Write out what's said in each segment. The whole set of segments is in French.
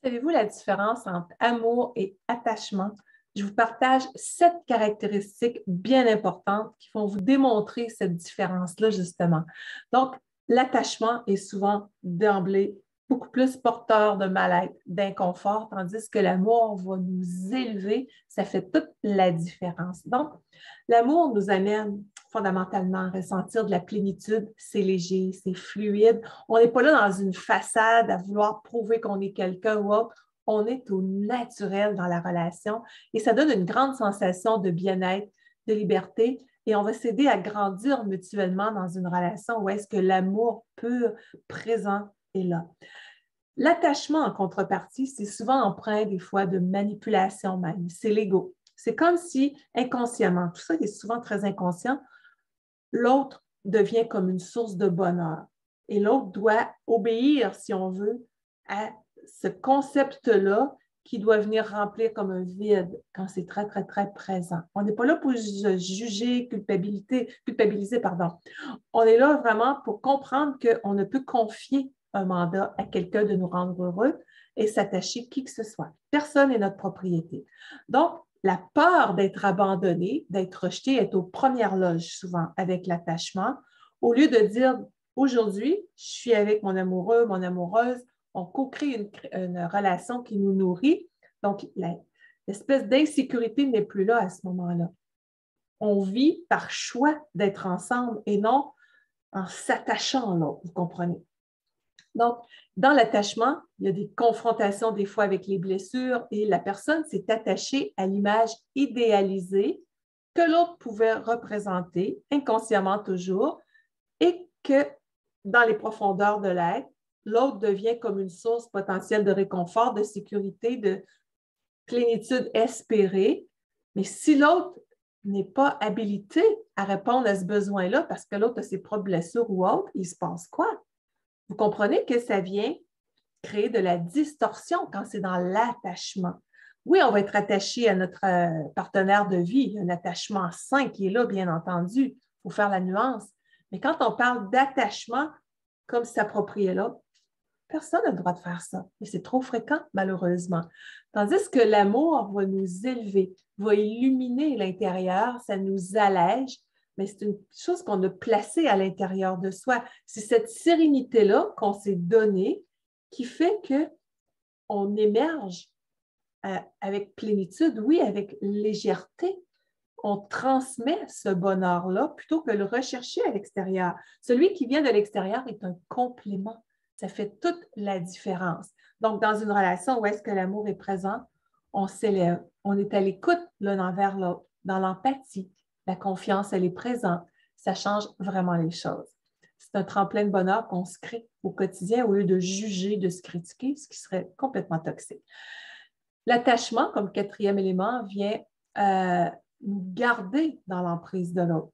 Savez-vous la différence entre amour et attachement? Je vous partage 7 caractéristiques bien importantes qui vont vous démontrer cette différence-là, justement. Donc, l'attachement est souvent d'emblée beaucoup plus porteur de mal-être, d'inconfort, tandis que l'amour va nous élever. Ça fait toute la différence. Donc, l'amour nous amène fondamentalement à ressentir de la plénitude. C'est léger, c'est fluide. On n'est pas là dans une façade à vouloir prouver qu'on est quelqu'un ou autre. On est au naturel dans la relation et ça donne une grande sensation de bien-être, de liberté et on va s'aider à grandir mutuellement dans une relation où est-ce que l'amour pur, présent est là. L'attachement en contrepartie, c'est souvent empreint des fois de manipulation même. C'est l'ego. C'est comme si inconsciemment, tout ça est souvent très inconscient, l'autre devient comme une source de bonheur et l'autre doit obéir, si on veut, à ce concept-là qui doit venir remplir comme un vide quand c'est très, très, très présent. On n'est pas là pour juger, culpabiliser, pardon. On est là vraiment pour comprendre qu'on ne peut confier un mandat à quelqu'un de nous rendre heureux et s'attacher qui que ce soit. Personne n'est notre propriété. Donc, la peur d'être abandonné, d'être rejeté est aux premières loges souvent avec l'attachement. Au lieu de dire aujourd'hui, je suis avec mon amoureux, mon amoureuse, on co-crée une relation qui nous nourrit. Donc, l'espèce d'insécurité n'est plus là à ce moment-là. On vit par choix d'être ensemble et non en s'attachant à l'autre, vous comprenez? Donc, dans l'attachement, il y a des confrontations des fois avec les blessures et la personne s'est attachée à l'image idéalisée que l'autre pouvait représenter, inconsciemment toujours, et que dans les profondeurs de l'être, l'autre devient comme une source potentielle de réconfort, de sécurité, de plénitude espérée. Mais si l'autre n'est pas habilité à répondre à ce besoin-là parce que l'autre a ses propres blessures ou autres, il se passe quoi? Vous comprenez que ça vient créer de la distorsion quand c'est dans l'attachement. Oui, on va être attaché à notre partenaire de vie, un attachement sain qui est là, bien entendu. Il faut faire la nuance. Mais quand on parle d'attachement comme s'approprier l'autre, personne n'a le droit de faire ça. Et c'est trop fréquent, malheureusement. Tandis que l'amour va nous élever, va illuminer l'intérieur, ça nous allège, mais c'est une chose qu'on a placée à l'intérieur de soi. C'est cette sérénité-là qu'on s'est donnée qui fait qu'on émerge avec plénitude, oui, avec légèreté. On transmet ce bonheur-là plutôt que le rechercher à l'extérieur. Celui qui vient de l'extérieur est un complément. Ça fait toute la différence. Donc, dans une relation où est-ce que l'amour est présent, on s'élève, on est à l'écoute l'un envers l'autre, dans l'empathie. La confiance, elle est présente. Ça change vraiment les choses. C'est un tremplin de bonheur qu'on se crée au quotidien au lieu de juger, de se critiquer, ce qui serait complètement toxique. L'attachement, comme quatrième élément, vient nous garder dans l'emprise de l'autre.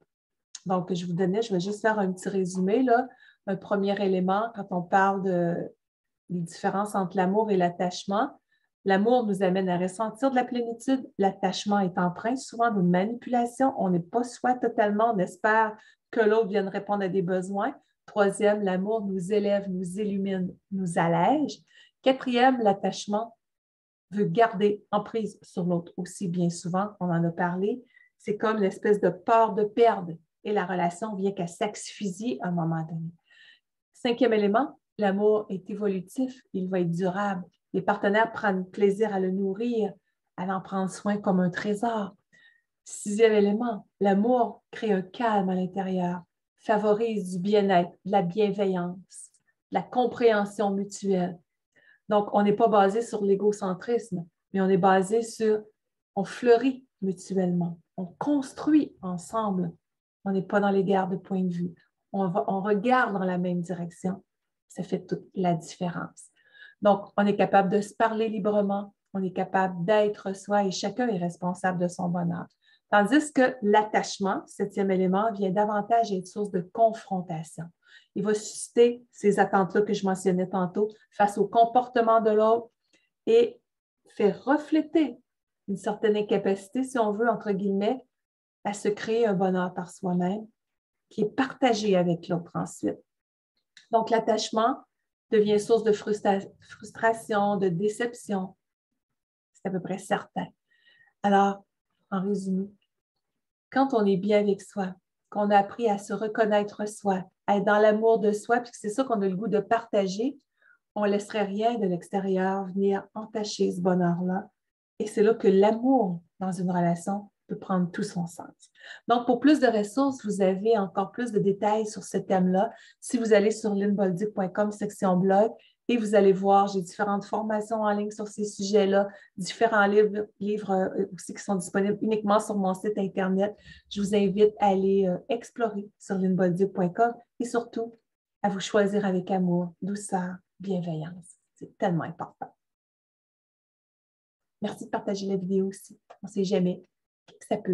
Donc, je vais juste faire un petit résumé, là. Un premier élément, quand on parle des différences entre l'amour et l'attachement, l'amour nous amène à ressentir de la plénitude. L'attachement est empreint souvent de manipulation. On n'est pas soi totalement, on espère que l'autre vienne répondre à des besoins. Troisième, l'amour nous élève, nous illumine, nous allège. Quatrième, l'attachement veut garder emprise sur l'autre aussi bien souvent, on en a parlé. C'est comme l'espèce de peur de perdre et la relation vient qu'à s'asphyxier à un moment donné. Cinquième élément, l'amour est évolutif, il va être durable. Les partenaires prennent plaisir à le nourrir, à en prendre soin comme un trésor. Sixième élément, l'amour crée un calme à l'intérieur, favorise du bien-être, de la bienveillance, de la compréhension mutuelle. Donc, on n'est pas basé sur l'égocentrisme, mais on est basé sur, on fleurit mutuellement, on construit ensemble. On n'est pas dans les guerres de point de vue. On regarde dans la même direction. Ça fait toute la différence. Donc, on est capable de se parler librement, on est capable d'être soi et chacun est responsable de son bonheur. Tandis que l'attachement, septième élément, vient davantage être source de confrontation. Il va susciter ces attentes-là que je mentionnais tantôt face au comportement de l'autre et faire refléter une certaine incapacité, si on veut, entre guillemets, à se créer un bonheur par soi-même qui est partagé avec l'autre ensuite. Donc, l'attachement devient source de frustration, de déception. C'est à peu près certain. Alors, en résumé, quand on est bien avec soi, qu'on a appris à se reconnaître soi, à être dans l'amour de soi, puis que c'est ça qu'on a le goût de partager, on ne laisserait rien de l'extérieur venir entacher ce bonheur-là. Et c'est là que l'amour dans une relation peut prendre tout son sens. Donc, pour plus de ressources, vous avez encore plus de détails sur ce thème-là. Si vous allez sur lynnebolduc.com, section blog, et vous allez voir, j'ai différentes formations en ligne sur ces sujets-là, différents livres aussi qui sont disponibles uniquement sur mon site Internet. Je vous invite à aller explorer sur lynnebolduc.com et surtout à vous choisir avec amour, douceur, bienveillance. C'est tellement important. Merci de partager la vidéo aussi. On ne sait jamais qui ça peut aider.